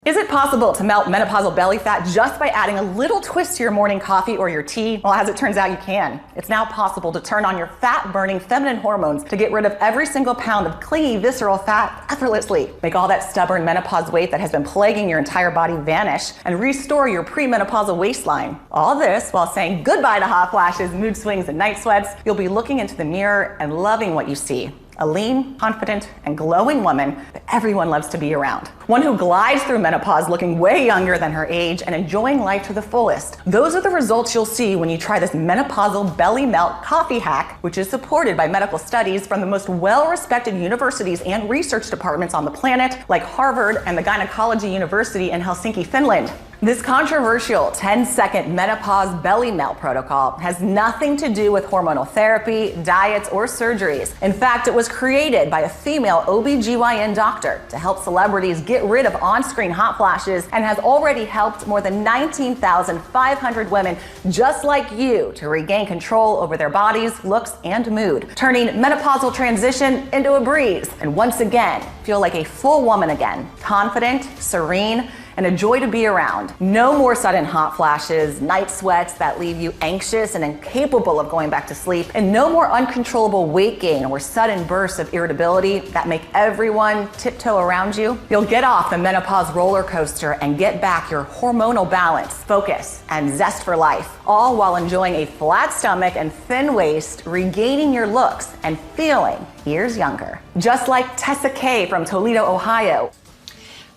Is it possible to melt menopausal belly fat just by adding a little twist to your morning coffee or your tea? Well, as it turns out, you can. It's now possible to turn on your fat-burning feminine hormones to get rid of every single pound of clingy, visceral fat effortlessly. Make all that stubborn menopause weight that has been plaguing your entire body vanish and restore your premenopausal waistline. All this while saying goodbye to hot flashes, mood swings, and night sweats. You'll be looking into the mirror and loving what you see. A lean, confident, and glowing woman that everyone loves to be around. One who glides through menopause looking way younger than her age and enjoying life to the fullest. Those are the results you'll see when you try this menopausal belly melt coffee hack, which is supported by medical studies from the most well-respected universities and research departments on the planet, like Harvard and the Gynecology University in Helsinki, Finland. This controversial 10-second menopause belly melt protocol has nothing to do with hormonal therapy, diets, or surgeries. In fact, it was created by a female OB/GYN doctor to help celebrities get rid of on-screen hot flashes and has already helped more than 19,500 women just like you to regain control over their bodies, looks, and mood, turning menopausal transition into a breeze and once again feel like a full woman again, confident, serene, and a joy to be around. No more sudden hot flashes, night sweats that leave you anxious and incapable of going back to sleep, and no more uncontrollable weight gain or sudden bursts of irritability that make everyone tiptoe around you. You'll get off the menopause roller coaster and get back your hormonal balance, focus, and zest for life, all while enjoying a flat stomach and thin waist, regaining your looks and feeling years younger. Just like Tessa K from Toledo, Ohio.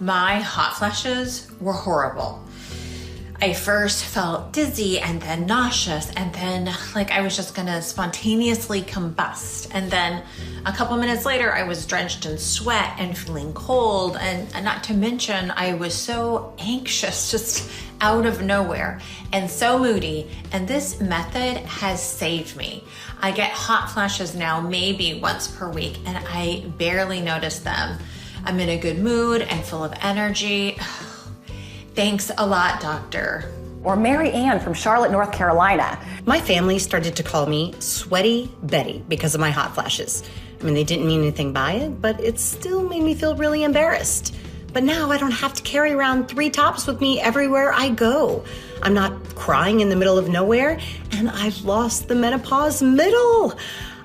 My hot flashes were horrible. I first felt dizzy and then nauseous and then like I was just gonna spontaneously combust. And then a couple minutes later, I was drenched in sweat and feeling cold. And not to mention, I was so anxious just out of nowhere and so moody. And this method has saved me. I get hot flashes now maybe once per week and I barely notice them. I'm in a good mood and full of energy. Thanks a lot, doctor. Or Mary Ann from Charlotte, North Carolina. My family started to call me Sweaty Betty because of my hot flashes. I mean, they didn't mean anything by it, but it still made me feel really embarrassed. But now I don't have to carry around 3 tops with me everywhere I go. I'm not crying in the middle of nowhere, and I've lost the menopause middle.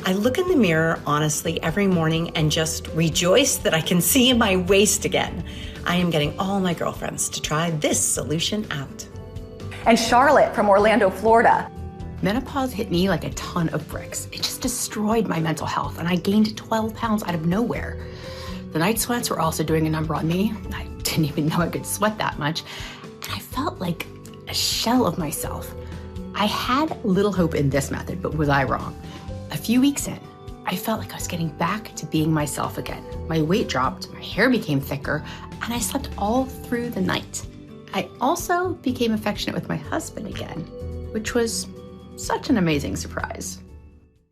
I look in the mirror, honestly, every morning and just rejoice that I can see my waist again. I am getting all my girlfriends to try this solution out. And Charlotte from Orlando, Florida. Menopause hit me like a ton of bricks. It just destroyed my mental health, and I gained 12 pounds out of nowhere. The night sweats were also doing a number on me. I didn't even know I could sweat that much. And I felt like a shell of myself. I had little hope in this method, but was I wrong? A few weeks in, I felt like I was getting back to being myself again. My weight dropped, my hair became thicker, and I slept all through the night. I also became affectionate with my husband again, which was such an amazing surprise.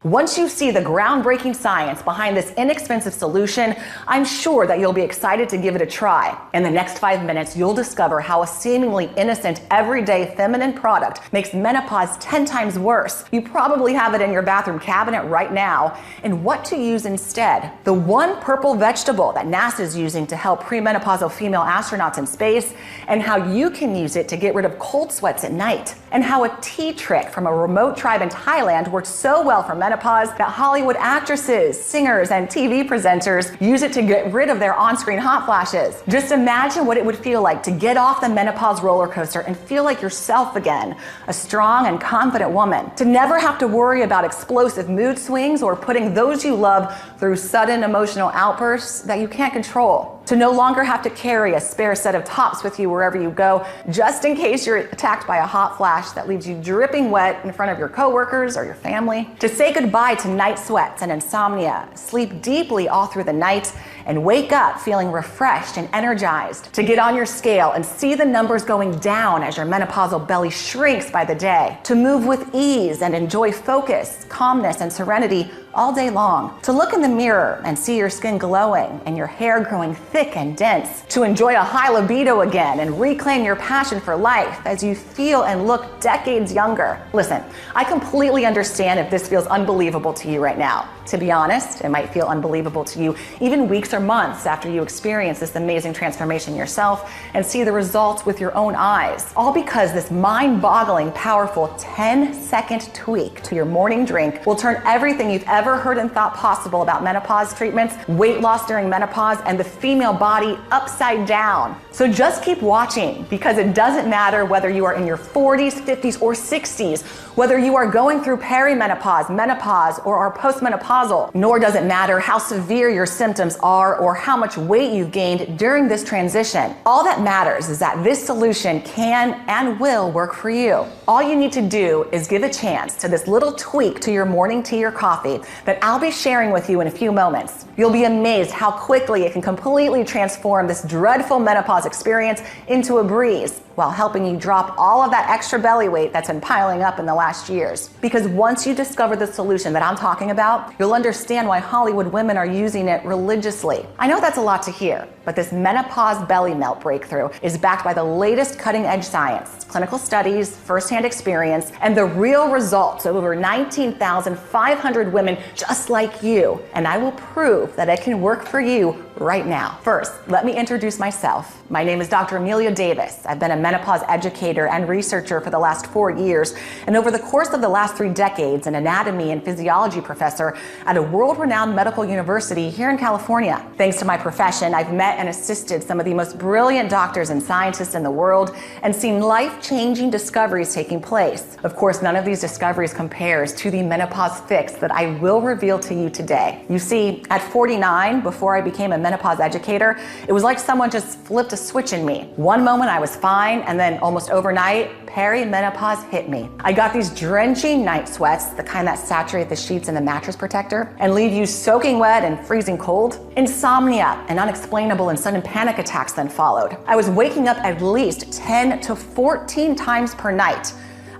Once you see the groundbreaking science behind this inexpensive solution, I'm sure that you'll be excited to give it a try. In the next 5 minutes, you'll discover how a seemingly innocent, everyday feminine product makes menopause 10 times worse. You probably have it in your bathroom cabinet right now, and what to use instead. The one purple vegetable that NASA is using to help premenopausal female astronauts in space, and how you can use it to get rid of cold sweats at night, and how a tea trick from a remote tribe in Thailand worked so well for menopause that Hollywood actresses, singers, and TV presenters use it to get rid of their on-screen hot flashes. Just imagine what it would feel like to get off the menopause roller coaster and feel like yourself again, a strong and confident woman. To never have to worry about explosive mood swings or putting those you love through sudden emotional outbursts that you can't control. To no longer have to carry a spare set of tops with you wherever you go, just in case you're attacked by a hot flash that leaves you dripping wet in front of your coworkers or your family. To say goodbye to night sweats and insomnia, sleep deeply all through the night, and wake up feeling refreshed and energized. To get on your scale and see the numbers going down as your menopausal belly shrinks by the day. To move with ease and enjoy focus, calmness, and serenity all day long. To look in the mirror and see your skin glowing and your hair growing thick and dense. To enjoy a high libido again and reclaim your passion for life as you feel and look decades younger. Listen, I completely understand if this feels unbelievable to you right now. To be honest, it might feel unbelievable to you even weeks weeks or months after you experience this amazing transformation yourself and see the results with your own eyes. All because this mind-boggling, powerful 10-second tweak to your morning drink will turn everything you've ever heard and thought possible about menopause treatments, weight loss during menopause, and the female body upside down. So just keep watching, because it doesn't matter whether you are in your 40s, 50s, or 60s, whether you are going through perimenopause, menopause, or are postmenopausal, nor does it matter how severe your symptoms are or how much weight you've gained during this transition. All that matters is that this solution can and will work for you. All you need to do is give a chance to this little tweak to your morning tea or coffee that I'll be sharing with you in a few moments. You'll be amazed how quickly it can completely transform this dreadful menopause experience into a breeze, while helping you drop all of that extra belly weight that's been piling up in the last years. Because once you discover the solution that I'm talking about, you'll understand why Hollywood women are using it religiously. I know that's a lot to hear, but this menopause belly melt breakthrough is backed by the latest cutting-edge science, clinical studies, firsthand experience, and the real results of over 19,500 women just like you. And I will prove that it can work for you right now. First, let me introduce myself. My name is Dr. Amelia Davis. I've been a menopause educator and researcher for the last 4 years, and over the course of the last 3 decades, an anatomy and physiology professor at a world-renowned medical university here in California. Thanks to my profession, I've met and assisted some of the most brilliant doctors and scientists in the world and seen life-changing discoveries taking place. Of course, none of these discoveries compares to the menopause fix that I will reveal to you today. You see, at 49, before I became a menopause educator, it was like someone just flipped a switch in me. One moment I was fine, and then almost overnight, perimenopause hit me. I got these drenching night sweats, the kind that saturate the sheets and the mattress protector and leave you soaking wet and freezing cold. Insomnia and unexplainable and sudden panic attacks then followed. I was waking up at least 10 to 14 times per night.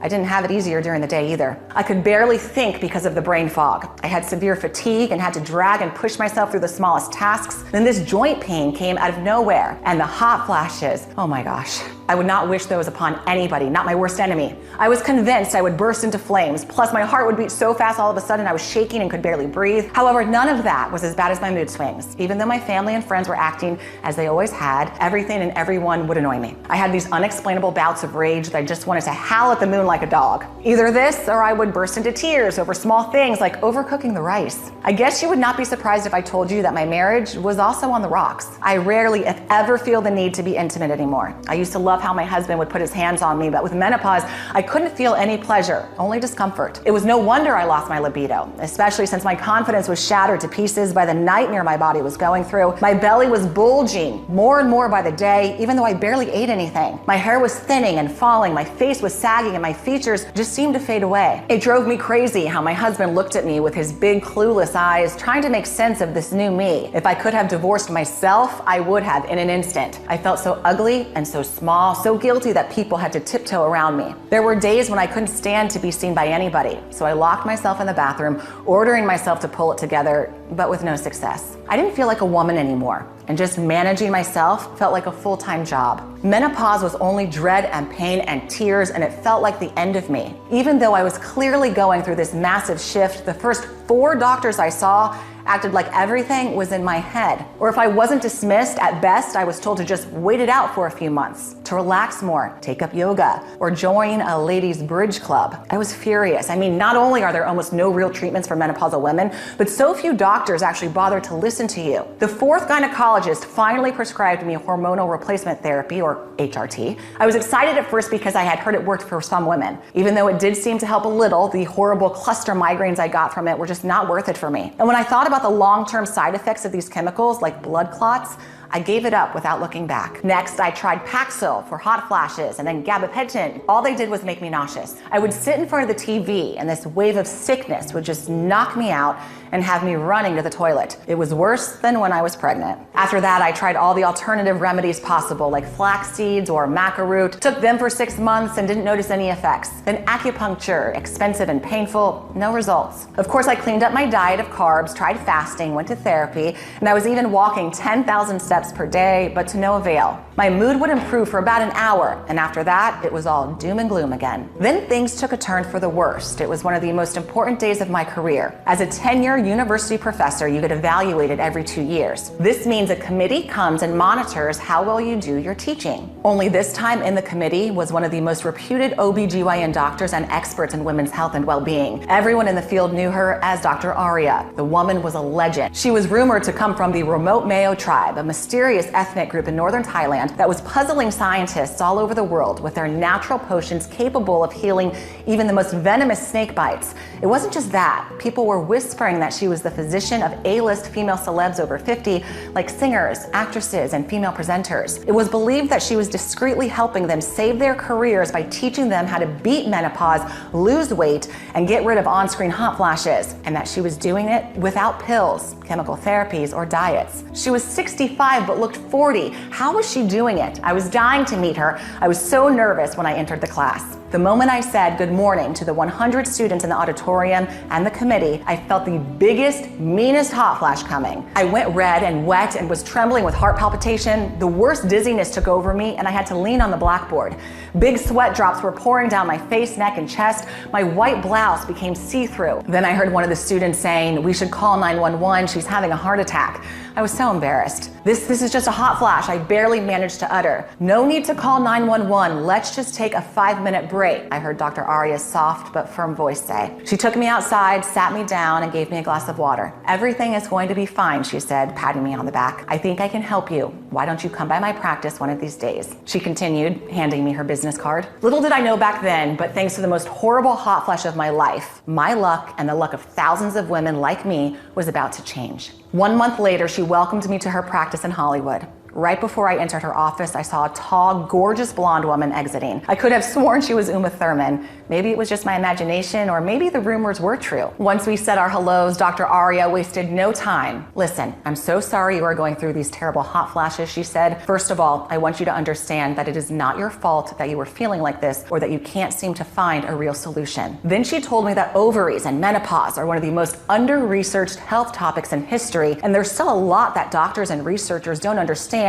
I didn't have it easier during the day either. I could barely think because of the brain fog. I had severe fatigue and had to drag and push myself through the smallest tasks. Then this joint pain came out of nowhere, and the hot flashes. Oh my gosh. I would not wish those upon anybody, not my worst enemy. I was convinced I would burst into flames, plus my heart would beat so fast all of a sudden I was shaking and could barely breathe. However, none of that was as bad as my mood swings. Even though my family and friends were acting as they always had, everything and everyone would annoy me. I had these unexplainable bouts of rage that I just wanted to howl at the moon like a dog. Either this, or I would burst into tears over small things like overcooking the rice. I guess you would not be surprised if I told you that my marriage was also on the rocks. I rarely, if ever, feel the need to be intimate anymore. I used to love how my husband would put his hands on me, but with menopause, I couldn't feel any pleasure, only discomfort. It was no wonder I lost my libido, especially since my confidence was shattered to pieces by the nightmare my body was going through. My belly was bulging more and more by the day, even though I barely ate anything. My hair was thinning and falling, my face was sagging, and my features just seemed to fade away. It drove me crazy how my husband looked at me with his big, clueless eyes, trying to make sense of this new me. If I could have divorced myself, I would have in an instant. I felt so ugly and so small, so guilty that people had to tiptoe around me. There were days when I couldn't stand to be seen by anybody, so I locked myself in the bathroom, ordering myself to pull it together, but with no success. I didn't feel like a woman anymore, and just managing myself felt like a full-time job. Menopause was only dread and pain and tears, and it felt like the end of me. Even though I was clearly going through this massive shift, the first 4 doctors I saw acted like everything was in my head. Or if I wasn't dismissed, at best, I was told to just wait it out for a few months, to relax more, take up yoga, or join a ladies' bridge club. I was furious. I mean, not only are there almost no real treatments for menopausal women, but so few doctors actually bother to listen to you. The 4th gynecologist finally prescribed me hormonal replacement therapy, or HRT. I was excited at first because I had heard it worked for some women. Even though it did seem to help a little, the horrible cluster migraines I got from it were just not worth it for me. And when I thought about the long-term side effects of these chemicals, like blood clots, I gave it up without looking back. Next, I tried Paxil for hot flashes, and then gabapentin. All they did was make me nauseous. I would sit in front of the TV, and this wave of sickness would just knock me out and have me running to the toilet. It was worse than when I was pregnant. After that, I tried all the alternative remedies possible, like flax seeds or maca root. Took them for 6 months and didn't notice any effects. Then acupuncture, expensive and painful, no results. Of course, I cleaned up my diet of carbs, tried fasting, went to therapy, and I was even walking 10,000 steps steps per day, but to no avail. My mood would improve for about an hour, and after that, it was all doom and gloom again. Then things took a turn for the worst. It was one of the most important days of my career. As a tenure university professor, you get evaluated every 2 years. This means a committee comes and monitors how well you do your teaching. Only this time in the committee was one of the most reputed OBGYN doctors and experts in women's health and well-being. Everyone in the field knew her as Dr. Aria. The woman was a legend. She was rumored to come from the remote Meo tribe, a mysterious ethnic group in northern Thailand that was puzzling scientists all over the world with their natural potions capable of healing even the most venomous snake bites. It wasn't just that. People were whispering that she was the physician of A-list female celebs over 50, like singers, actresses, and female presenters. It was believed that she was discreetly helping them save their careers by teaching them how to beat menopause, lose weight, and get rid of on-screen hot flashes, and that she was doing it without pills, chemical therapies, or diets. She was 65 but looked 40. How was she doing it? I was dying to meet her. I was so nervous when I entered the class. The moment I said good morning to the 100 students in the auditorium and the committee, I felt the biggest, meanest hot flash coming. I went red and wet and was trembling with heart palpitation. The worst dizziness took over me and I had to lean on the blackboard. Big sweat drops were pouring down my face, neck, and chest. My white blouse became see-through. Then I heard one of the students saying, "We should call 911, she's having a heart attack." I was so embarrassed. This is just a hot flash, I barely managed to utter. "No need to call 911, let's just take a 5-minute break," I heard Dr. Aria's soft but firm voice say. She took me outside, sat me down, and gave me a glass of water. "Everything is going to be fine," she said, patting me on the back. "I think I can help you. Why don't you come by my practice one of these days?" She continued, handing me her business card. Little did I know back then, but thanks to the most horrible hot flash of my life, my luck and the luck of thousands of women like me was about to change. 1 month later, she welcomed me to her practice in Hollywood. Right before I entered her office, I saw a tall, gorgeous blonde woman exiting. I could have sworn she was Uma Thurman. Maybe it was just my imagination, or maybe the rumors were true. Once we said our hellos, Dr. Aria wasted no time. "Listen, I'm so sorry you are going through these terrible hot flashes," she said. "First of all, I want you to understand that it is not your fault that you were feeling like this or that you can't seem to find a real solution." Then she told me that ovaries and menopause are one of the most under-researched health topics in history, and there's still a lot that doctors and researchers don't understand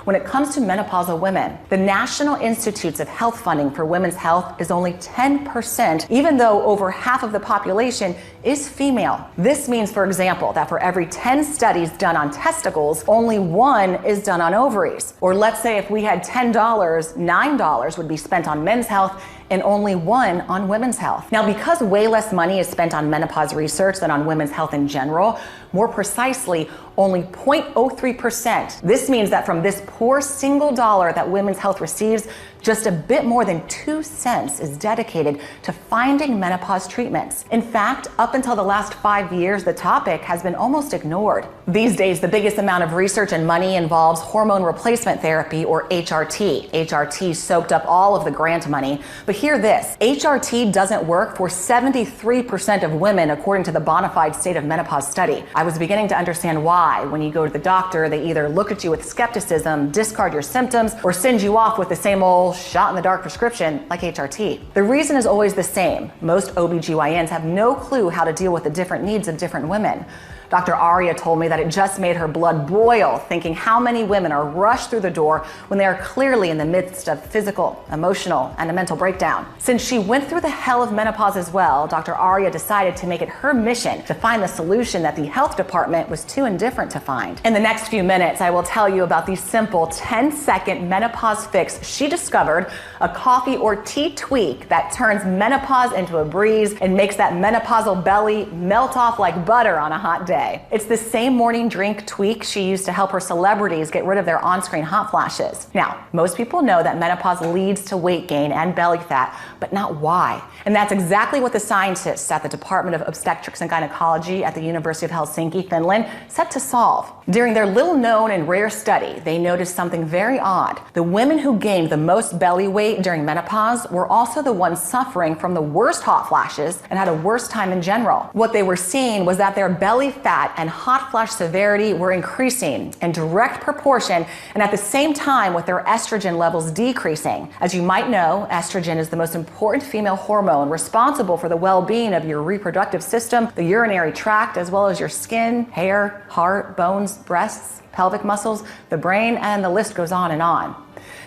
when it comes to menopausal women. The National Institutes of Health funding for women's health is only 10%, even though over half of the population is female. This means, for example, that for every 10 studies done on testicles, only 1 is done on ovaries. Or let's say if we had $10, $9 would be spent on men's health and only 1 on women's health. Now, because way less money is spent on menopause research than on women's health in general, more precisely, only 0.03%. This means that from this poor single dollar that women's health receives, just a bit more than 2 cents is dedicated to finding menopause treatments. In fact, up until the last 5 years, the topic has been almost ignored. These days, the biggest amount of research and money involves hormone replacement therapy, or HRT. HRT soaked up all of the grant money. But hear this, HRT doesn't work for 73% of women, according to the Bonafide State of Menopause study. I was beginning to understand why. When you go to the doctor, they either look at you with skepticism, discard your symptoms, or send you off with the same old shot-in-the-dark prescription like HRT. The reason is always the same. Most OBGYNs have no clue how to deal with the different needs of different women. Dr. Aria told me that it just made her blood boil thinking how many women are rushed through the door when they are clearly in the midst of physical, emotional, and a mental breakdown. Since she went through the hell of menopause as well, Dr. Aria decided to make it her mission to find the solution that the health department was too indifferent to find. In the next few minutes, I will tell you about the simple 10-second menopause fix she discovered, a coffee or tea tweak that turns menopause into a breeze and makes that menopausal belly melt off like butter on a hot day. It's the same morning drink tweak she used to help her celebrities get rid of their on-screen hot flashes. Now, most people know that menopause leads to weight gain and belly fat, but not why. And that's exactly what the scientists at the Department of Obstetrics and Gynecology at the University of Helsinki, Finland, set to solve. During their little-known and rare study, they noticed something very odd. The women who gained the most belly weight during menopause were also the ones suffering from the worst hot flashes and had a worse time in general. What they were seeing was that their belly fat fat and hot flash severity were increasing in direct proportion and at the same time with their estrogen levels decreasing. As you might know, estrogen is the most important female hormone responsible for the well-being of your reproductive system, the urinary tract, as well as your skin, hair, heart, bones, breasts, pelvic muscles, the brain, and the list goes on and on.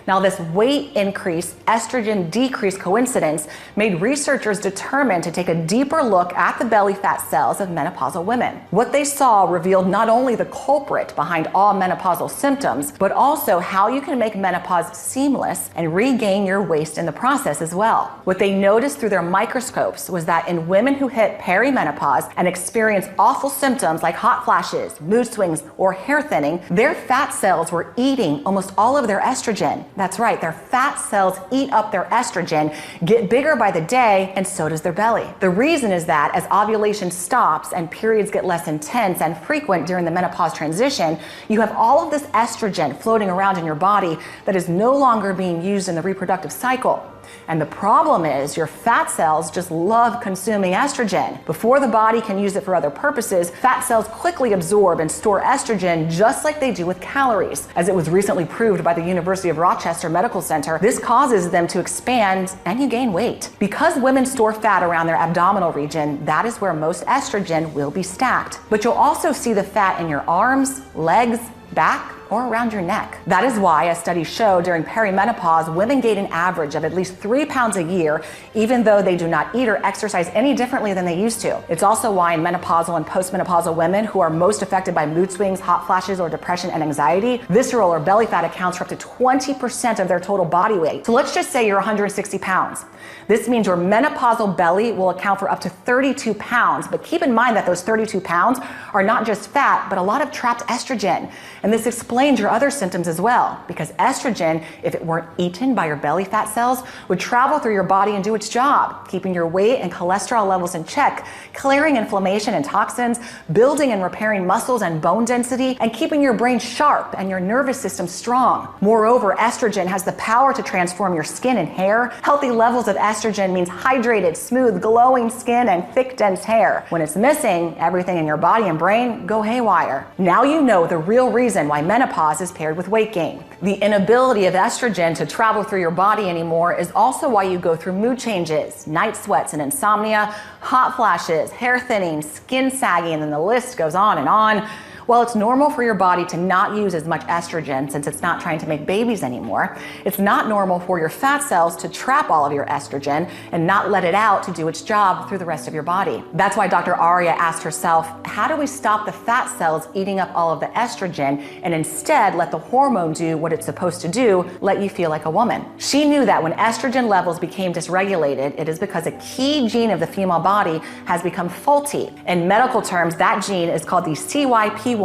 Now, this weight increase, estrogen decrease coincidence made researchers determine to take a deeper look at the belly fat cells of menopausal women. What they saw revealed not only the culprit behind all menopausal symptoms, but also how you can make menopause seamless and regain your waist in the process as well. What they noticed through their microscopes was that in women who hit perimenopause and experience awful symptoms like hot flashes, mood swings, or hair thinning, their fat cells were eating almost all of their estrogen. That's right, their fat cells eat up their estrogen, get bigger by the day, and so does their belly. The reason is that as ovulation stops and periods get less intense and frequent during the menopause transition, you have all of this estrogen floating around in your body that is no longer being used in the reproductive cycle. And the problem is your fat cells just love consuming estrogen. Before the body can use it for other purposes, fat cells quickly absorb and store estrogen just like they do with calories. As it was recently proved by the University of Rochester Medical Center, this causes them to expand and you gain weight. Because women store fat around their abdominal region, that is where most estrogen will be stacked. But you'll also see the fat in your arms, legs, back, or around your neck. That is why a study showed during perimenopause, women gain an average of at least 3 pounds a year, even though they do not eat or exercise any differently than they used to. It's also why in menopausal and postmenopausal women who are most affected by mood swings, hot flashes, or depression and anxiety, visceral or belly fat accounts for up to 20% of their total body weight. So let's just say you're 160 pounds. This means your menopausal belly will account for up to 32 pounds, but keep in mind that those 32 pounds are not just fat, but a lot of trapped estrogen. And this explains your other symptoms as well, because estrogen, if it weren't eaten by your belly fat cells, would travel through your body and do its job, keeping your weight and cholesterol levels in check, clearing inflammation and toxins, building and repairing muscles and bone density, and keeping your brain sharp and your nervous system strong. Moreover, estrogen has the power to transform your skin and hair. Healthy levels of estrogen means hydrated, smooth, glowing skin and thick, dense hair. When it's missing, everything in your body and brain go haywire. Now you know the real reason why menopause is paired with weight gain. The inability of estrogen to travel through your body anymore is also why you go through mood changes, night sweats and insomnia, hot flashes, hair thinning, skin sagging, and then the list goes on and on. While it's normal for your body to not use as much estrogen since it's not trying to make babies anymore, it's not normal for your fat cells to trap all of your estrogen and not let it out to do its job through the rest of your body. That's why Dr. Aria asked herself, how do we stop the fat cells eating up all of the estrogen and instead let the hormone do what it's supposed to do, let you feel like a woman? She knew that when estrogen levels became dysregulated, it is because a key gene of the female body has become faulty. In medical terms, that gene is called the CYP19A1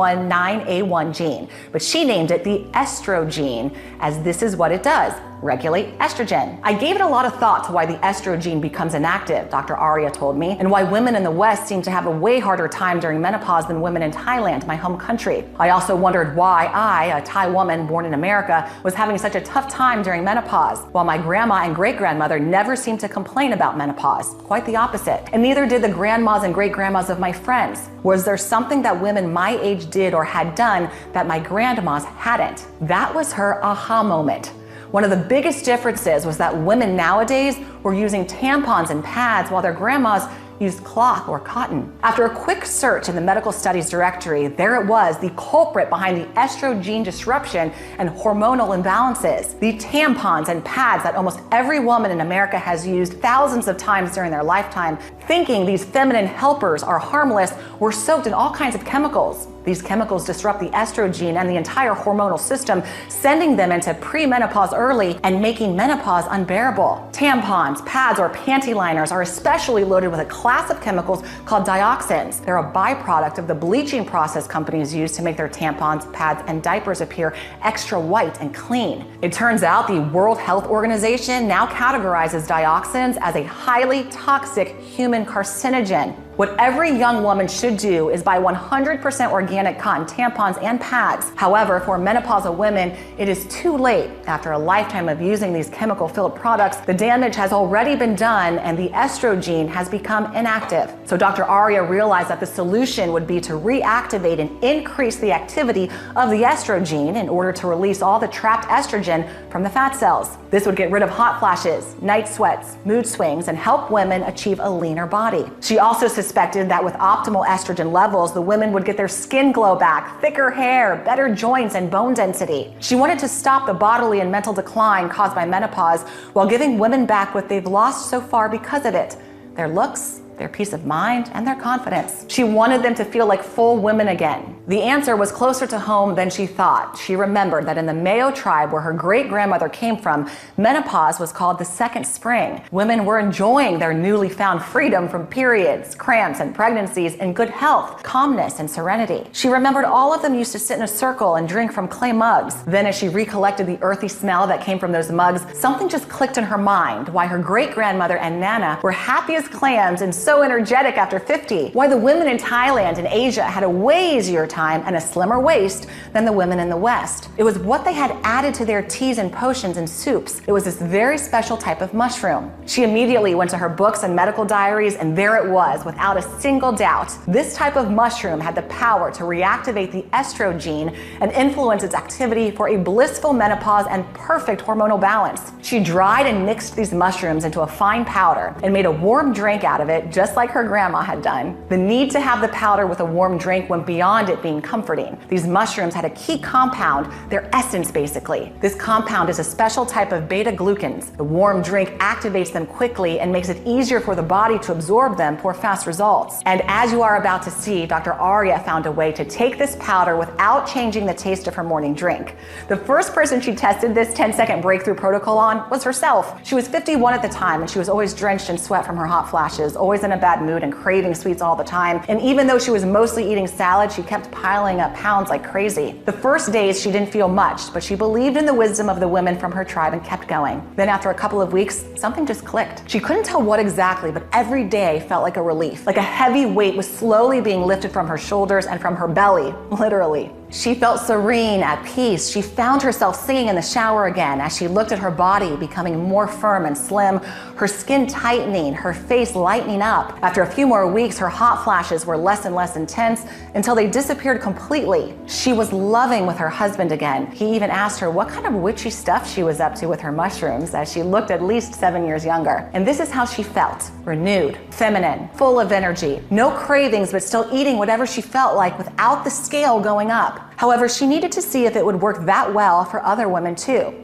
gene, but she named it the estrogen, as this is what it does: regulate estrogen. I gave it a lot of thought to why the estrogen becomes inactive, Dr. Aria told me, and why women in the West seem to have a way harder time during menopause than women in Thailand, my home country. I also wondered why I, a Thai woman born in America, was having such a tough time during menopause, while my grandma and great-grandmother never seemed to complain about menopause. Quite the opposite. And neither did the grandmas and great-grandmas of my friends. Was there something that women my age did or had done that my grandmas hadn't? That was her aha moment. One of the biggest differences was that women nowadays were using tampons and pads while their grandmas used cloth or cotton. After a quick search in the medical studies directory, there it was, the culprit behind the estrogen disruption and hormonal imbalances. The tampons and pads that almost every woman in America has used thousands of times during their lifetime, thinking these feminine helpers are harmless, were soaked in all kinds of chemicals. These chemicals disrupt the estrogen and the entire hormonal system, sending them into premenopause early and making menopause unbearable. Tampons, pads, or panty liners are especially loaded with a class of chemicals called dioxins. They're a byproduct of the bleaching process companies use to make their tampons, pads, and diapers appear extra white and clean. It turns out the World Health Organization now categorizes dioxins as a highly toxic human carcinogen. What every young woman should do is buy 100% organic cotton tampons and pads. However, for menopausal women, it is too late. After a lifetime of using these chemical-filled products, the damage has already been done and the estrogen has become inactive. So Dr. Aria realized that the solution would be to reactivate and increase the activity of the estrogen in order to release all the trapped estrogen from the fat cells. This would get rid of hot flashes, night sweats, mood swings, and help women achieve a leaner body. She also suspected that with optimal estrogen levels, the women would get their skin glow back, thicker hair, better joints, and bone density. She wanted to stop the bodily and mental decline caused by menopause while giving women back what they've lost so far because of it: their looks, their peace of mind, and their confidence. She wanted them to feel like full women again. The answer was closer to home than she thought. She remembered that in the Mayo tribe, where her great-grandmother came from, menopause was called the second spring. Women were enjoying their newly found freedom from periods, cramps, and pregnancies in good health, calmness, and serenity. She remembered all of them used to sit in a circle and drink from clay mugs. Then, as she recollected the earthy smell that came from those mugs, something just clicked in her mind: why her great-grandmother and Nana were happy as clams and so energetic after 50. Why the women in Thailand and Asia had a way easier time and a slimmer waist than the women in the West. It was what they had added to their teas and potions and soups. It was this very special type of mushroom. She immediately went to her books and medical diaries, and there it was, without a single doubt. This type of mushroom had the power to reactivate the estrogen and influence its activity for a blissful menopause and perfect hormonal balance. She dried and mixed these mushrooms into a fine powder and made a warm drink out of it, just like her grandma had done. The need to have the powder with a warm drink went beyond it being comforting. These mushrooms had a key compound, their essence basically. This compound is a special type of beta-glucans. The warm drink activates them quickly and makes it easier for the body to absorb them for fast results. And as you are about to see, Dr. Aria found a way to take this powder without changing the taste of her morning drink. The first person she tested this 10-second breakthrough protocol on was herself. She was 51 at the time, and she was always drenched in sweat from her hot flashes, always in a bad mood and craving sweets all the time. And even though she was mostly eating salad, she kept piling up pounds like crazy. The first days she didn't feel much, but she believed in the wisdom of the women from her tribe and kept going. Then after a couple of weeks, something just clicked. She couldn't tell what exactly, but every day felt like a relief. Like a heavy weight was slowly being lifted from her shoulders and from her belly, literally. She felt serene, at peace. She found herself singing in the shower again as she looked at her body becoming more firm and slim, her skin tightening, her face lightening up. After a few more weeks, her hot flashes were less and less intense until they disappeared completely. She was loving with her husband again. He even asked her what kind of witchy stuff she was up to with her mushrooms, as she looked at least 7 years younger. And this is how she felt: renewed, feminine, full of energy, no cravings, but still eating whatever she felt like without the scale going up. However, she needed to see if it would work that well for other women too.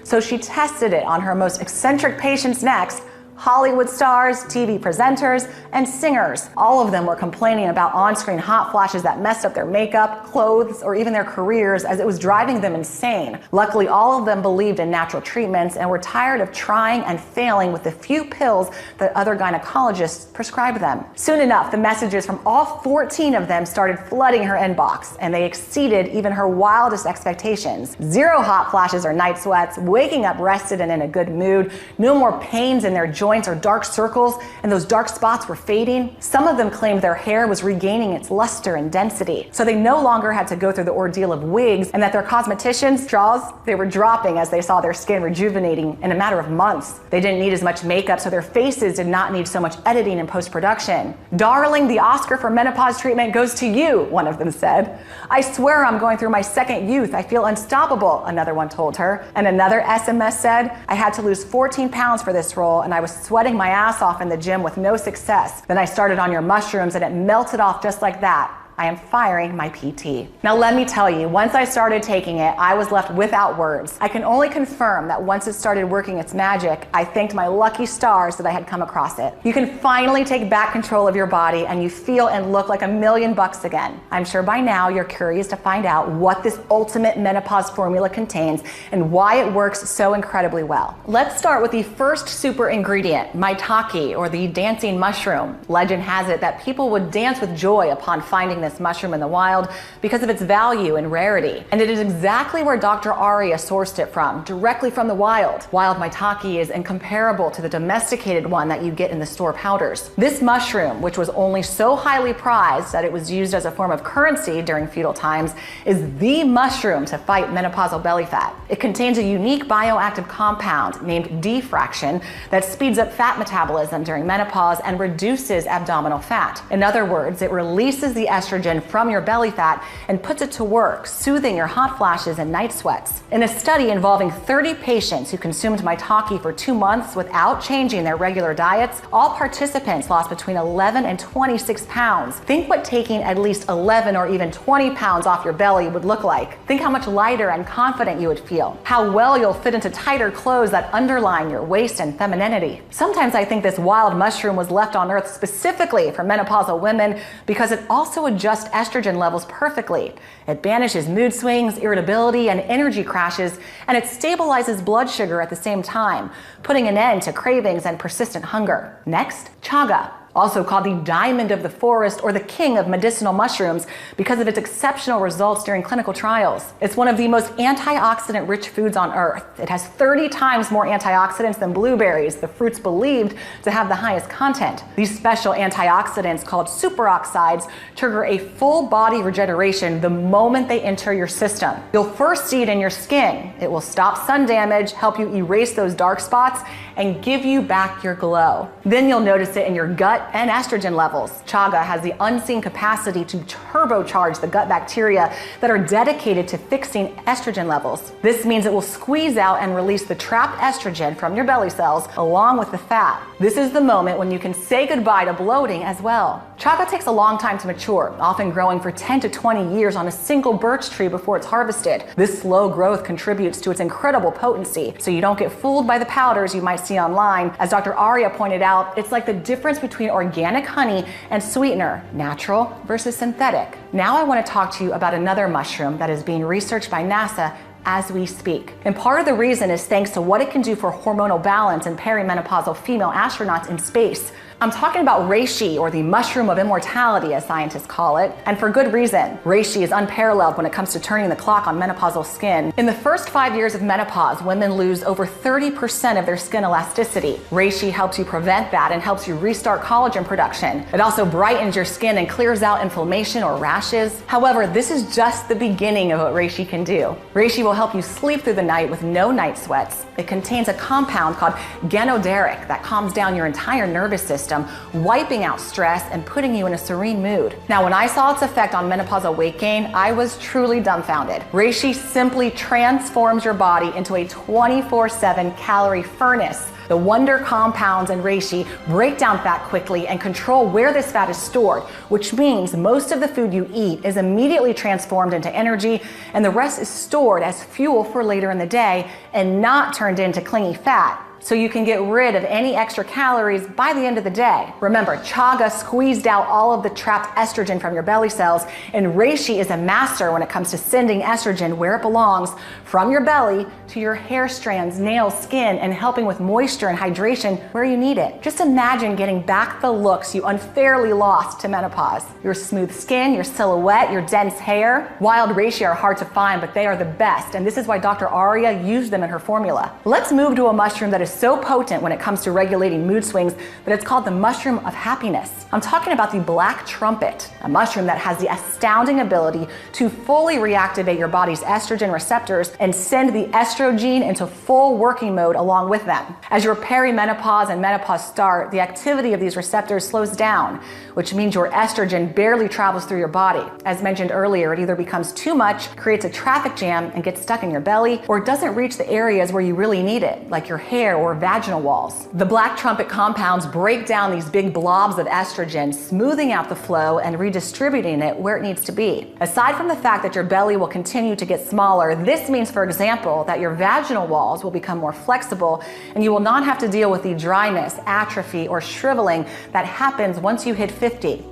So she tested it on her most eccentric patients next: Hollywood stars, TV presenters, and singers. All of them were complaining about on-screen hot flashes that messed up their makeup, clothes, or even their careers, as it was driving them insane. Luckily, all of them believed in natural treatments and were tired of trying and failing with the few pills that other gynecologists prescribed them. Soon enough, the messages from all 14 of them started flooding her inbox, and they exceeded even her wildest expectations. 0 hot flashes or night sweats, waking up rested and in a good mood, no more pains in their joints or dark circles, and those dark spots were fading. Some of them claimed their hair was regaining its luster and density, so they no longer had to go through the ordeal of wigs, and that their cosmeticians' jaws, they were dropping as they saw their skin rejuvenating in a matter of months. They didn't need as much makeup, so their faces did not need so much editing and post-production. "Darling, the Oscar for menopause treatment goes to you," one of them said. "I swear I'm going through my second youth. I feel unstoppable," another one told her. And another SMS said, "I had to lose 14 pounds for this role, and I was sweating my ass off in the gym with no success. Then I started on your mushrooms and it melted off just like that. I am firing my PT." Now let me tell you, once I started taking it, I was left without words. I can only confirm that once it started working its magic, I thanked my lucky stars that I had come across it. You can finally take back control of your body and you feel and look like $1,000,000 again. I'm sure by now you're curious to find out what this ultimate menopause formula contains and why it works so incredibly well. Let's start with the first super ingredient, maitake, or the dancing mushroom. Legend has it that people would dance with joy upon finding this happiness mushroom in the wild because of its value and rarity. And it is exactly where Dr. Aria sourced it from, directly from the wild. Wild maitake is incomparable to the domesticated one that you get in the store powders. This mushroom, which was only so highly prized that it was used as a form of currency during feudal times, is the mushroom to fight menopausal belly fat. It contains a unique bioactive compound named D-fraction that speeds up fat metabolism during menopause and reduces abdominal fat. In other words, it releases the estrogen from your belly fat and puts it to work, soothing your hot flashes and night sweats. In a study involving 30 patients who consumed maitake for 2 months without changing their regular diets, all participants lost between 11 and 26 pounds. Think what taking at least 11 or even 20 pounds off your belly would look like. Think how much lighter and confident you would feel. How well you'll fit into tighter clothes that underline your waist and femininity. Sometimes I think this wild mushroom was left on earth specifically for menopausal women because it also adjusts estrogen levels perfectly. It banishes mood swings, irritability, and energy crashes, and it stabilizes blood sugar at the same time, putting an end to cravings and persistent hunger. Next, chaga, also called the diamond of the forest or the king of medicinal mushrooms because of its exceptional results during clinical trials. It's one of the most antioxidant-rich foods on earth. It has 30 times more antioxidants than blueberries, the fruits believed to have the highest content. These special antioxidants, called superoxides, trigger a full body regeneration the moment they enter your system. You'll first see it in your skin. It will stop sun damage, help you erase those dark spots, and give you back your glow. Then you'll notice it in your gut and estrogen levels. Chaga has the unseen capacity to turbocharge the gut bacteria that are dedicated to fixing estrogen levels. This means it will squeeze out and release the trapped estrogen from your belly cells along with the fat. This is the moment when you can say goodbye to bloating as well. Chaga takes a long time to mature, often growing for 10 to 20 years on a single birch tree before it's harvested. This slow growth contributes to its incredible potency, so you don't get fooled by the powders you might see online. As Dr. Aria pointed out, it's like the difference between organic honey and sweetener, natural versus synthetic. Now I want to talk to you about another mushroom that is being researched by NASA as we speak. And part of the reason is thanks to what it can do for hormonal balance in perimenopausal female astronauts in space. I'm talking about reishi, or the mushroom of immortality, as scientists call it, and for good reason. Reishi is unparalleled when it comes to turning the clock on menopausal skin. In the first 5 years of menopause, women lose over 30% of their skin elasticity. Reishi helps you prevent that and helps you restart collagen production. It also brightens your skin and clears out inflammation or rashes. However, this is just the beginning of what reishi can do. Reishi will help you sleep through the night with no night sweats. It contains a compound called ganoderic that calms down your entire nervous system, wiping out stress and putting you in a serene mood. Now, when I saw its effect on menopausal weight gain, I was truly dumbfounded. Reishi simply transforms your body into a 24/7 calorie furnace. The wonder compounds in reishi break down fat quickly and control where this fat is stored, which means most of the food you eat is immediately transformed into energy, and the rest is stored as fuel for later in the day and not turned into clingy fat. So you can get rid of any extra calories by the end of the day. Remember, chaga squeezed out all of the trapped estrogen from your belly cells, and reishi is a master when it comes to sending estrogen where it belongs, from your belly to your hair strands, nails, skin, and helping with moisture and hydration where you need it. Just imagine getting back the looks you unfairly lost to menopause. Your smooth skin, your silhouette, your dense hair. Wild reishi are hard to find, but they are the best, and this is why Dr. Aria used them in her formula. Let's move to a mushroom that is so potent when it comes to regulating mood swings that it's called the mushroom of happiness. I'm talking about the black trumpet, a mushroom that has the astounding ability to fully reactivate your body's estrogen receptors and send the estrogene into full working mode along with them. As your perimenopause and menopause start, the activity of these receptors slows down, which means your estrogen barely travels through your body. As mentioned earlier, it either becomes too much, creates a traffic jam, and gets stuck in your belly, or it doesn't reach the areas where you really need it, like your hair or vaginal walls. The black trumpet compounds break down these big blobs of estrogen, smoothing out the flow and redistributing it where it needs to be. Aside from the fact that your belly will continue to get smaller, this means, for example, that your vaginal walls will become more flexible and you will not have to deal with the dryness, atrophy, or shriveling that happens once you hit 50.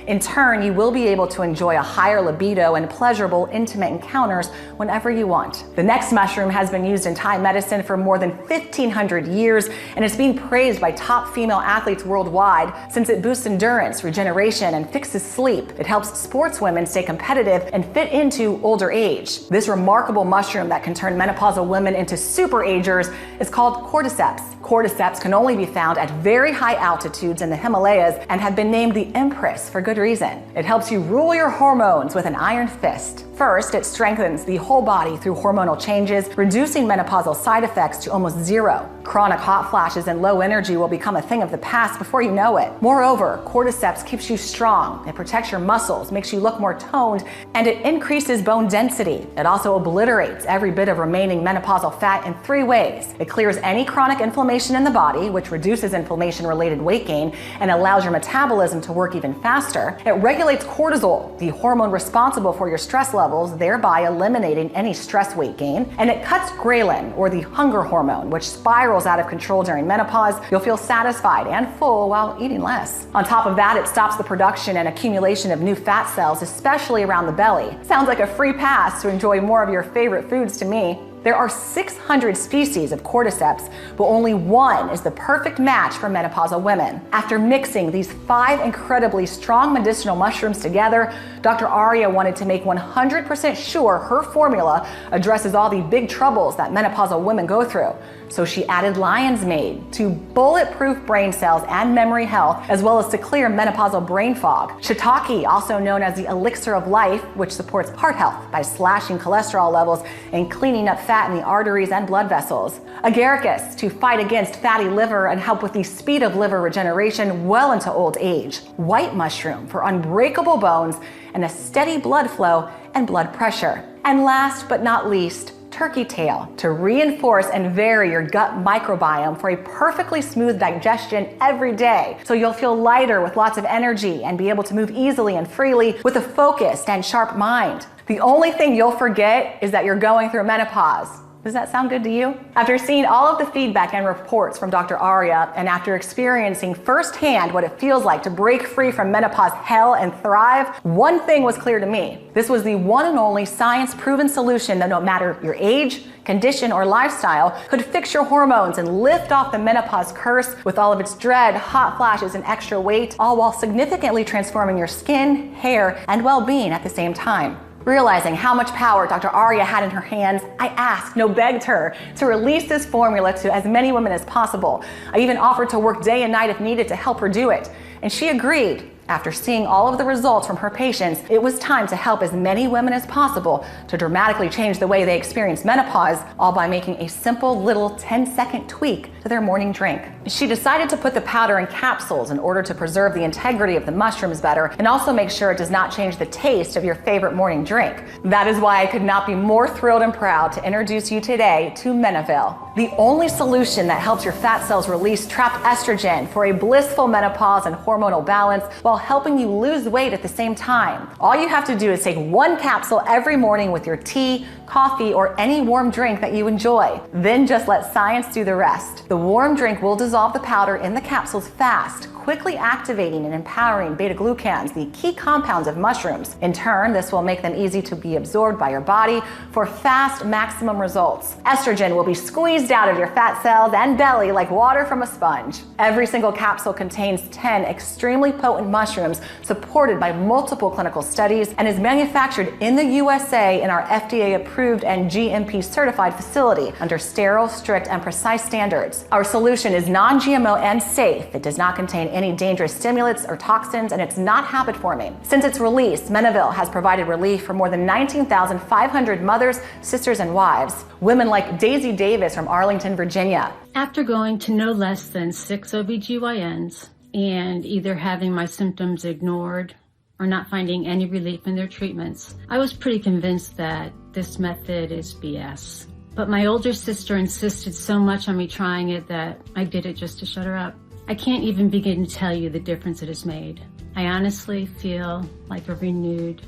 In turn, you will be able to enjoy a higher libido and pleasurable, intimate encounters whenever you want. The next mushroom has been used in Thai medicine for more than 1,500 years, and it's being praised by top female athletes worldwide since it boosts endurance, regeneration, and fixes sleep. It helps sportswomen stay competitive and fit into older age. This remarkable mushroom that can turn menopausal women into super-agers is called cordyceps. Cordyceps can only be found at very high altitudes in the Himalayas and have been named the Empress for good reason. It helps you rule your hormones with an iron fist. First, it strengthens the whole body through hormonal changes, reducing menopausal side effects to almost zero. Chronic hot flashes and low energy will become a thing of the past before you know it. Moreover, cordyceps keeps you strong. It protects your muscles, makes you look more toned, and it increases bone density. It also obliterates every bit of remaining menopausal fat in 3 ways. It clears any chronic inflammation in the body, which reduces inflammation-related weight gain and allows your metabolism to work even faster. It regulates cortisol, the hormone responsible for your stress levels, thereby eliminating any stress weight gain. And it cuts ghrelin, or the hunger hormone, which spirals out of control during menopause. You'll feel satisfied and full while eating less. On top of that, it stops the production and accumulation of new fat cells, especially around the belly. Sounds like a free pass to enjoy more of your favorite foods to me. There are 600 species of cordyceps, but only one is the perfect match for menopausal women. After mixing these 5 incredibly strong medicinal mushrooms together, Dr. Arya wanted to make 100% sure her formula addresses all the big troubles that menopausal women go through. So she added lion's mane to bulletproof brain cells and memory health, as well as to clear menopausal brain fog. Shiitake, also known as the elixir of life, which supports heart health by slashing cholesterol levels and cleaning up fat in the arteries and blood vessels. Agaricus, to fight against fatty liver and help with the speed of liver regeneration well into old age. White mushroom for unbreakable bones and a steady blood flow and blood pressure. And last but not least, turkey tail, to reinforce and vary your gut microbiome for a perfectly smooth digestion every day, so you'll feel lighter with lots of energy and be able to move easily and freely with a focused and sharp mind. The only thing you'll forget is that you're going through menopause. Does that sound good to you? After seeing all of the feedback and reports from Dr. Arya, and after experiencing firsthand what it feels like to break free from menopause hell and thrive, one thing was clear to me. This was the one and only science-proven solution that no matter your age, condition, or lifestyle could fix your hormones and lift off the menopause curse with all of its dread, hot flashes, and extra weight, all while significantly transforming your skin, hair, and well-being at the same time. Realizing how much power Dr. Arya had in her hands, I asked, no, begged her to release this formula to as many women as possible. I even offered to work day and night if needed to help her do it. And she agreed. After seeing all of the results from her patients, it was time to help as many women as possible to dramatically change the way they experience menopause, all by making a simple little 10-second tweak to their morning drink. She decided to put the powder in capsules in order to preserve the integrity of the mushrooms better and also make sure it does not change the taste of your favorite morning drink. That is why I could not be more thrilled and proud to introduce you today to Menovelle, the only solution that helps your fat cells release trapped estrogen for a blissful menopause and hormonal balance, while helping you lose weight at the same time. All you have to do is take 1 capsule every morning with your tea, coffee, or any warm drink that you enjoy. Then just let science do the rest. The warm drink will dissolve the powder in the capsules fast, quickly activating and empowering beta-glucans, the key compounds of mushrooms. In turn, this will make them easy to be absorbed by your body for fast, maximum results. Estrogen will be squeezed out of your fat cells and belly like water from a sponge. Every single capsule contains 10 extremely potent mushrooms supported by multiple clinical studies and is manufactured in the USA in our FDA-approved and GMP-certified facility under sterile, strict, and precise standards. Our solution is non-GMO and safe. It does not contain any dangerous stimulants or toxins, and it's not habit-forming. Since its release, Menovelle has provided relief for more than 19,500 mothers, sisters, and wives. Women like Daisy Davis from Arlington, Virginia. After going to no less than 6 OBGYNs and either having my symptoms ignored or not finding any relief in their treatments, I was pretty convinced that this method is BS. But my older sister insisted so much on me trying it that I did it just to shut her up. I can't even begin to tell you the difference it has made. I honestly feel like a renewed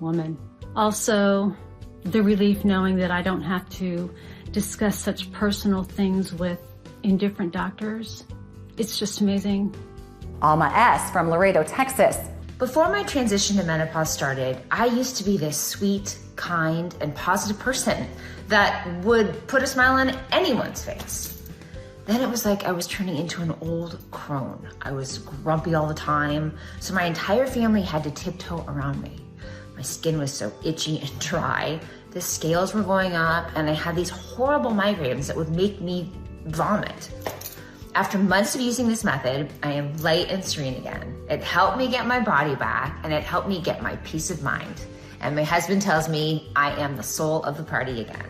woman. Also, the relief knowing that I don't have to discuss such personal things with indifferent doctors. It's just amazing. Alma S. from Laredo, Texas. Before my transition to menopause started, I used to be this sweet, kind, and positive person that would put a smile on anyone's face. Then it was like I was turning into an old crone. I was grumpy all the time, so my entire family had to tiptoe around me. My skin was so itchy and dry, the scales were going up, and I had these horrible migraines that would make me vomit. After months of using this method, I am light and serene again. It helped me get my body back, and it helped me get my peace of mind. And my husband tells me I am the soul of the party again.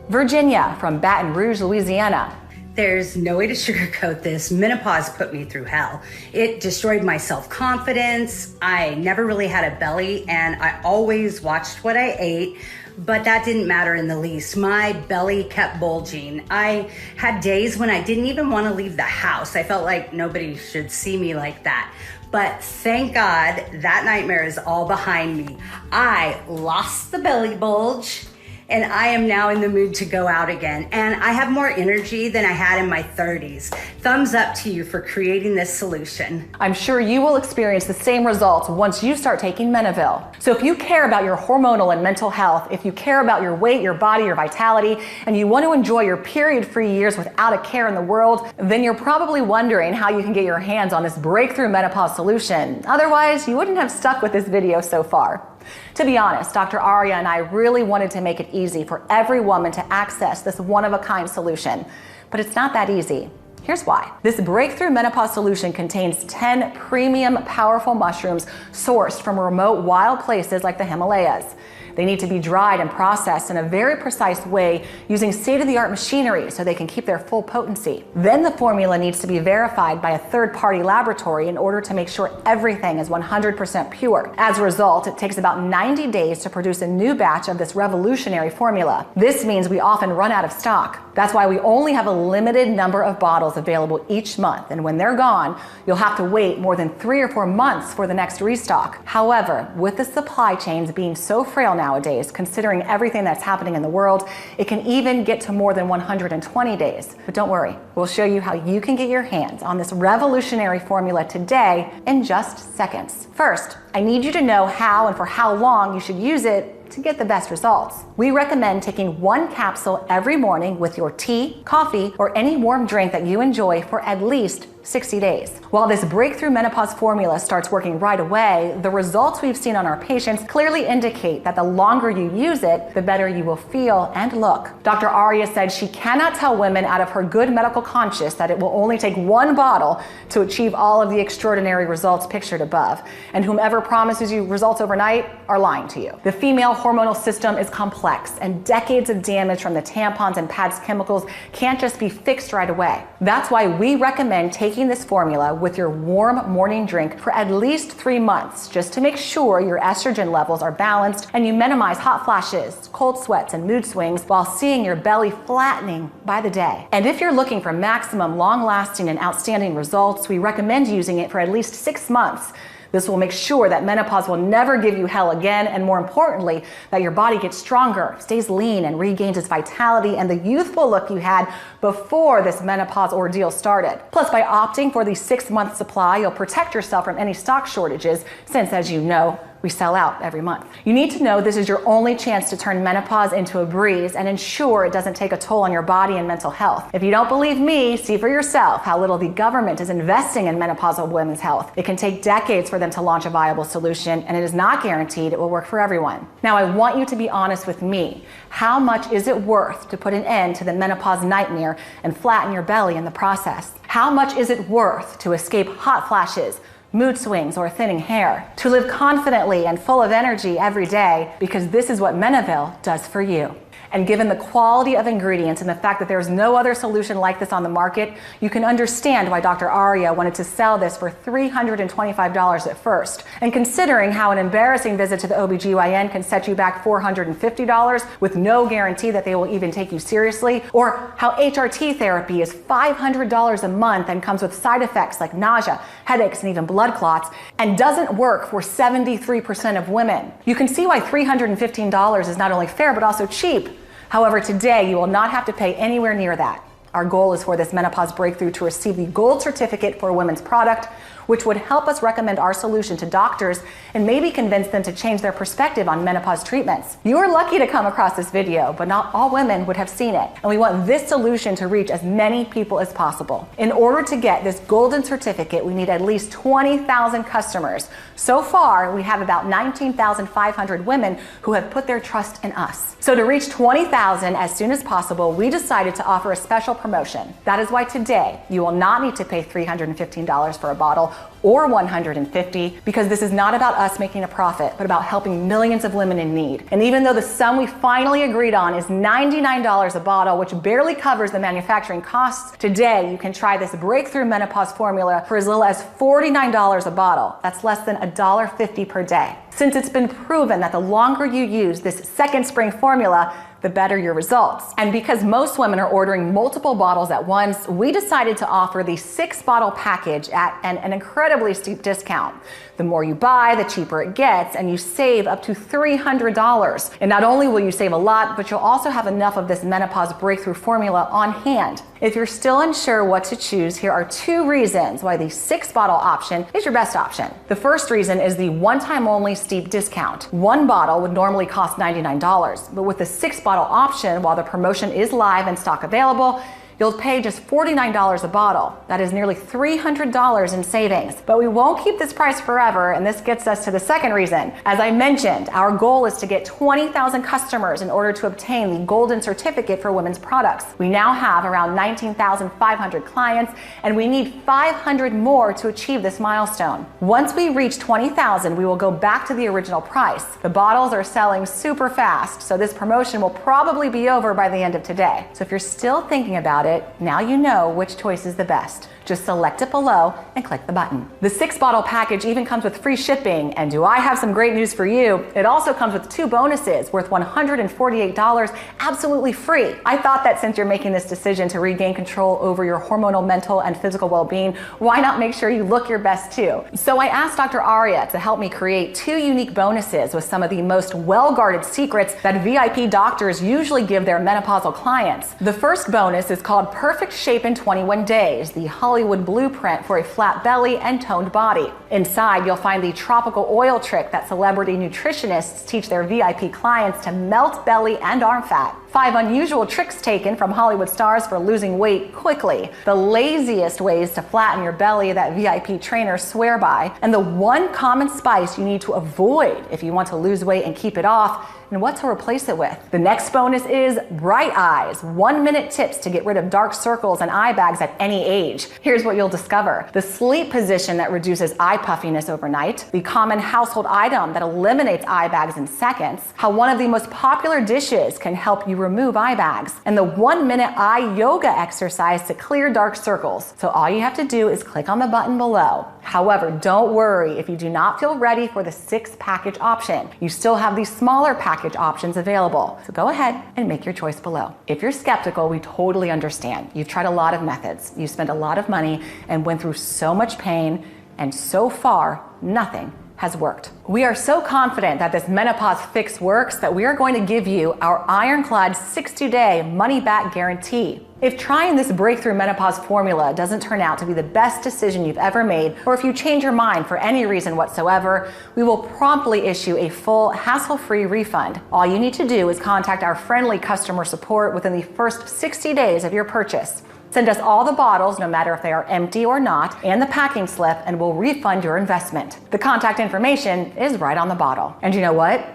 Virginia from Baton Rouge, Louisiana. There's no way to sugarcoat this. Menopause put me through hell. It destroyed my self-confidence. I never really had a belly, and I always watched what I ate, but that didn't matter in the least. My belly kept bulging. I had days when I didn't even want to leave the house. I felt like nobody should see me like that. But thank God that nightmare is all behind me. I lost the belly bulge, and I am now in the mood to go out again. And I have more energy than I had in my 30s. Thumbs up to you for creating this solution. I'm sure you will experience the same results once you start taking Menovelle. So if you care about your hormonal and mental health, if you care about your weight, your body, your vitality, and you want to enjoy your period-free years without a care in the world, then you're probably wondering how you can get your hands on this breakthrough menopause solution. Otherwise, you wouldn't have stuck with this video so far. To be honest, Dr. Aria and I really wanted to make it easy for every woman to access this one-of-a-kind solution, but it's not that easy. Here's why. This breakthrough menopause solution contains 10 premium, powerful mushrooms sourced from remote wild places like the Himalayas. They need to be dried and processed in a very precise way using state-of-the-art machinery so they can keep their full potency. Then the formula needs to be verified by a third-party laboratory in order to make sure everything is 100% pure. As a result, it takes about 90 days to produce a new batch of this revolutionary formula. This means we often run out of stock. That's why we only have a limited number of bottles available each month, and when they're gone, you'll have to wait more than 3 or 4 months for the next restock. However, with the supply chains being so frail nowadays, considering everything that's happening in the world, it can even get to more than 120 days. But don't worry, we'll show you how you can get your hands on this revolutionary formula today in just seconds. First, I need you to know how and for how long you should use it to get the best results. We recommend taking 1 capsule every morning with your tea, coffee, or any warm drink that you enjoy for at least 60 days. While this breakthrough menopause formula starts working right away, the results we've seen on our patients clearly indicate that the longer you use it, the better you will feel and look. Dr. Aria said she cannot tell women out of her good medical conscience that it will only take 1 bottle to achieve all of the extraordinary results pictured above. And whomever promises you results overnight are lying to you. The female hormonal system is complex, and decades of damage from the tampons and pads chemicals can't just be fixed right away. That's why we recommend taking this formula with your warm morning drink for at least 3 months, just to make sure your estrogen levels are balanced and you minimize hot flashes, cold sweats, and mood swings while seeing your belly flattening by the day. And if you're looking for maximum long-lasting and outstanding results, we recommend using it for at least 6 months. This will make sure that menopause will never give you hell again, and more importantly, that your body gets stronger, stays lean, and regains its vitality and the youthful look you had before this menopause ordeal started. Plus, by opting for the 6-month supply, you'll protect yourself from any stock shortages, since, as you know, we sell out every month. You need to know this is your only chance to turn menopause into a breeze and ensure it doesn't take a toll on your body and mental health. If you don't believe me, see for yourself how little the government is investing in menopausal women's health. It can take decades for them to launch a viable solution, and it is not guaranteed it will work for everyone. Now, I want you to be honest with me. How much is it worth to put an end to the menopause nightmare and flatten your belly in the process? How much is it worth to escape hot flashes, mood swings, or thinning hair? To live confidently and full of energy every day, because this is what Menovelle does for you. And given the quality of ingredients and the fact that there's no other solution like this on the market, you can understand why Dr. Aria wanted to sell this for $325 at first. And considering how an embarrassing visit to the OBGYN can set you back $450 with no guarantee that they will even take you seriously, or how HRT therapy is $500 a month and comes with side effects like nausea, headaches, and even blood clots, and doesn't work for 73% of women, you can see why $315 is not only fair but also cheap. However, today you will not have to pay anywhere near that. Our goal is for this Menopause Breakthrough to receive the gold certificate for a women's product, which would help us recommend our solution to doctors and maybe convince them to change their perspective on menopause treatments. You are lucky to come across this video, but not all women would have seen it. And we want this solution to reach as many people as possible. In order to get this golden certificate, we need at least 20,000 customers. So far, we have about 19,500 women who have put their trust in us. So to reach 20,000 as soon as possible, we decided to offer a special promotion. That is why today, you will not need to pay $315 for a bottle or $150, because this is not about us making a profit, but about helping millions of women in need. And even though the sum we finally agreed on is $99 a bottle, which barely covers the manufacturing costs, today you can try this breakthrough menopause formula for as little as $49 a bottle. That's less than $1.50 per day. Since it's been proven that the longer you use this second spring formula, the better your results. And because most women are ordering multiple bottles at once, we decided to offer the 6-bottle package at an incredibly steep discount. The more you buy, the cheaper it gets, and you save up to $300. And not only will you save a lot, but you'll also have enough of this Menopause Breakthrough formula on hand. If you're still unsure what to choose, here are 2 reasons why the 6-bottle option is your best option. The first reason is the one-time only steep discount. 1 bottle would normally cost $99, but with the 6-bottle option, while the promotion is live and stock available, you'll pay just $49 a bottle. That is nearly $300 in savings. But we won't keep this price forever, and this gets us to the second reason. As I mentioned, our goal is to get 20,000 customers in order to obtain the golden certificate for women's products. We now have around 19,500 clients, and we need 500 more to achieve this milestone. Once we reach 20,000, we will go back to the original price. The bottles are selling super fast, so this promotion will probably be over by the end of today. So if you're still thinking about it, now you know which choice is the best. Just select it below and click the button. The 6-bottle package even comes with free shipping, and do I have some great news for you? It also comes with 2 bonuses worth $148 absolutely free. I thought that since you're making this decision to regain control over your hormonal, mental, and physical well-being, why not make sure you look your best too? So I asked Dr. Arya to help me create 2 unique bonuses with some of the most well-guarded secrets that VIP doctors usually give their menopausal clients. The first bonus is called Perfect Shape in 21 Days, the Hollywood blueprint for a flat belly and toned body. Inside, you'll find the tropical oil trick that celebrity nutritionists teach their VIP clients to melt belly and arm fat. 5 unusual tricks taken from Hollywood stars for losing weight quickly. The laziest ways to flatten your belly that VIP trainers swear by. And the 1 common spice you need to avoid if you want to lose weight and keep it off, and what to replace it with. The next bonus is Bright Eyes, 1-minute tips to get rid of dark circles and eye bags at any age. Here's what you'll discover. The sleep position that reduces eye puffiness overnight, the common household item that eliminates eye bags in seconds, how one of the most popular dishes can help you remove eye bags, and the 1-minute eye yoga exercise to clear dark circles. So all you have to do is click on the button below. However, don't worry if you do not feel ready for the 6 package option. You still have these smaller package options available. So go ahead and make your choice below. If you're skeptical, we totally understand. You've tried a lot of methods. You spent a lot of money and went through so much pain, and so far, nothing has worked. We are so confident that this menopause fix works that we are going to give you our ironclad 60-day money-back guarantee. If trying this breakthrough menopause formula doesn't turn out to be the best decision you've ever made, or if you change your mind for any reason whatsoever, we will promptly issue a full, hassle-free refund. All you need to do is contact our friendly customer support within the first 60 days of your purchase. Send us all the bottles, no matter if they are empty or not, and the packing slip, and we'll refund your investment. The contact information is right on the bottle. And you know what?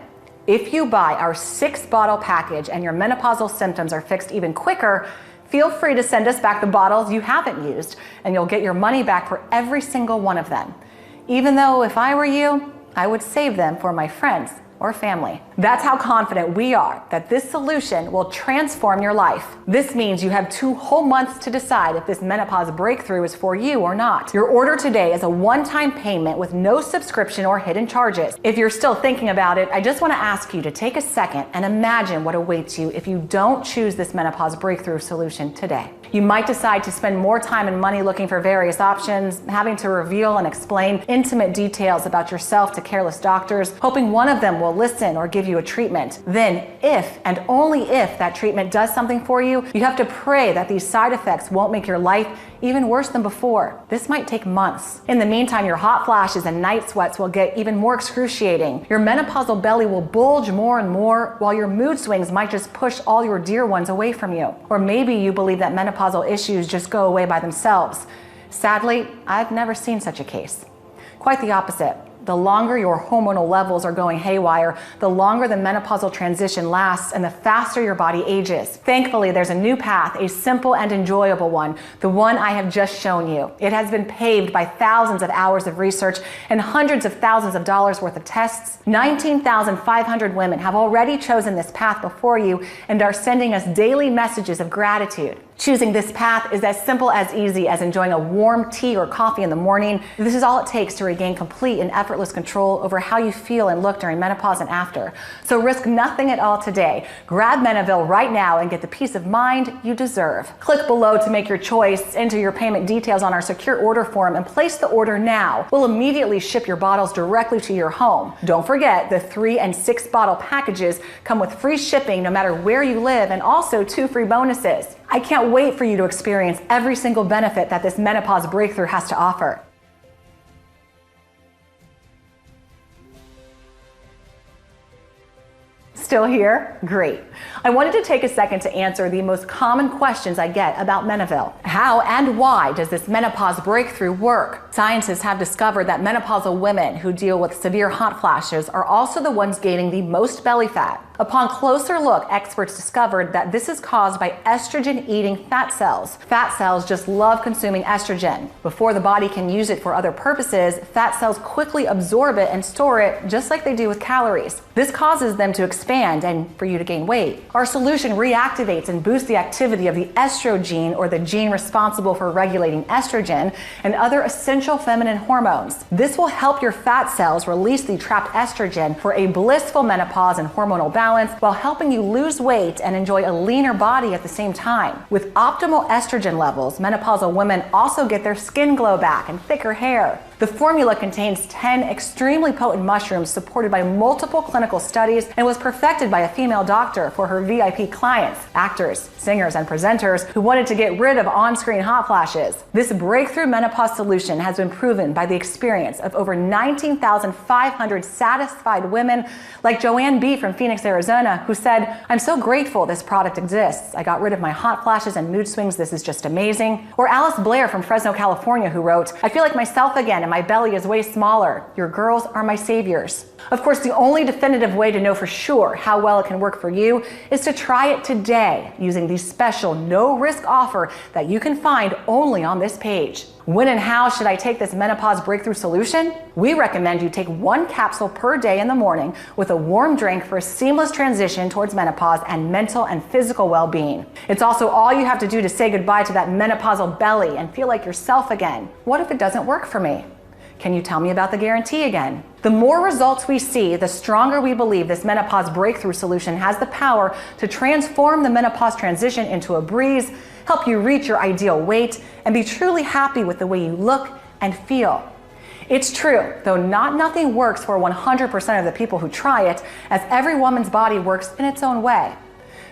If you buy our 6-bottle package and your menopausal symptoms are fixed even quicker, feel free to send us back the bottles you haven't used, and you'll get your money back for every single one of them. Even though if I were you, I would save them for my friends or family. That's how confident we are that this solution will transform your life. This means you have 2 whole months to decide if this menopause breakthrough is for you or not. Your order today is a one-time payment with no subscription or hidden charges. If you're still thinking about it, I just want to ask you to take a second and imagine what awaits you if you don't choose this menopause breakthrough solution today. You might decide to spend more time and money looking for various options, having to reveal and explain intimate details about yourself to careless doctors, hoping one of them will listen or give you a treatment. Then, if and only if that treatment does something for you, you have to pray that these side effects won't make your life even worse than before. This might take months. In the meantime, your hot flashes and night sweats will get even more excruciating. Your menopausal belly will bulge more and more, while your mood swings might just push all your dear ones away from you. Or maybe you believe that menopausal issues just go away by themselves. Sadly, I've never seen such a case. Quite the opposite. The longer your hormonal levels are going haywire, the longer the menopausal transition lasts and the faster your body ages. Thankfully, there's a new path, a simple and enjoyable one, the one I have just shown you. It has been paved by thousands of hours of research and hundreds of thousands of dollars worth of tests. 19,500 women have already chosen this path before you and are sending us daily messages of gratitude. Choosing this path is as simple as easy as enjoying a warm tea or coffee in the morning. This is all it takes to regain complete and effortless control over how you feel and look during menopause and after. So risk nothing at all today. Grab Menovelle right now and get the peace of mind you deserve. Click below to make your choice, enter your payment details on our secure order form, and place the order now. We'll immediately ship your bottles directly to your home. Don't forget, the 3 and 6 bottle packages come with free shipping no matter where you live, and also 2 free bonuses. I can't wait for you to experience every single benefit that this menopause breakthrough has to offer. Still here? Great. I wanted to take a second to answer the most common questions I get about Menovelle. How and why does this menopause breakthrough work? Scientists have discovered that menopausal women who deal with severe hot flashes are also the ones gaining the most belly fat. Upon closer look, experts discovered that this is caused by estrogen-eating fat cells. Fat cells just love consuming estrogen. Before the body can use it for other purposes, fat cells quickly absorb it and store it just like they do with calories. This causes them to expand and for you to gain weight. Our solution reactivates and boosts the activity of the estrogen, or the gene responsible for regulating estrogen and other essential feminine hormones. This will help your fat cells release the trapped estrogen for a blissful menopause and hormonal balance, while helping you lose weight and enjoy a leaner body at the same time. With optimal estrogen levels, menopausal women also get their skin glow back and thicker hair. The formula contains 10 extremely potent mushrooms supported by multiple clinical studies and was perfected by a female doctor for her VIP clients, actors, singers, and presenters who wanted to get rid of on-screen hot flashes. This breakthrough menopause solution has been proven by the experience of over 19,500 satisfied women, like Joanne B. from Phoenix, Arizona, who said, "I'm so grateful this product exists. I got rid of my hot flashes and mood swings. This is just amazing." Or Alice Blair from Fresno, California, who wrote, "I feel like myself again and my belly is way smaller. Your girls are my saviors." Of course, the only definitive way to know for sure how well it can work for you is to try it today using the special no-risk offer that you can find only on this page. When and how should I take this menopause breakthrough solution? We recommend you take 1 capsule per day in the morning with a warm drink for a seamless transition towards menopause and mental and physical well-being. It's also all you have to do to say goodbye to that menopausal belly and feel like yourself again. What if it doesn't work for me? Can you tell me about the guarantee again? The more results we see, the stronger we believe this menopause breakthrough solution has the power to transform the menopause transition into a breeze, help you reach your ideal weight, and be truly happy with the way you look and feel. It's true, though nothing works for 100% of the people who try it, as every woman's body works in its own way.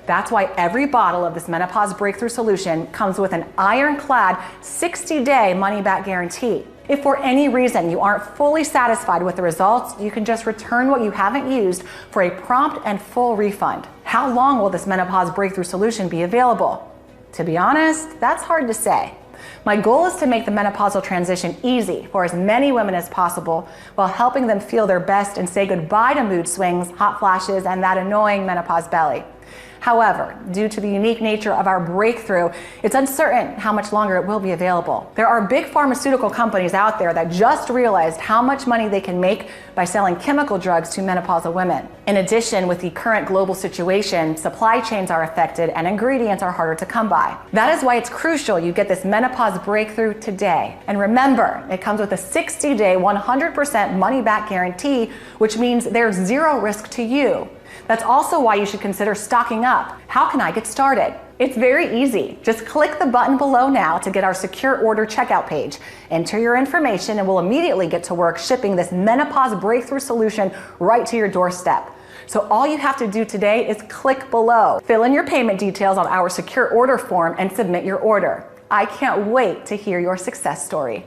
That's why every bottle of this menopause breakthrough solution comes with an ironclad 60-day money-back guarantee. If for any reason you aren't fully satisfied with the results, you can just return what you haven't used for a prompt and full refund. How long will this menopause breakthrough solution be available? To be honest, that's hard to say. My goal is to make the menopausal transition easy for as many women as possible, while helping them feel their best and say goodbye to mood swings, hot flashes, and that annoying menopause belly. However, due to the unique nature of our breakthrough, it's uncertain how much longer it will be available. There are big pharmaceutical companies out there that just realized how much money they can make by selling chemical drugs to menopausal women. In addition, with the current global situation, supply chains are affected and ingredients are harder to come by. That is why it's crucial you get this menopause breakthrough today. And remember, it comes with a 60-day, 100% money-back guarantee, which means there's zero risk to you. That's also why you should consider stocking up. How can I get started? It's very easy. Just click the button below now to get our secure order checkout page. Enter your information and we'll immediately get to work shipping this menopause breakthrough solution right to your doorstep. So all you have to do today is click below, fill in your payment details on our secure order form and submit your order. I can't wait to hear your success story.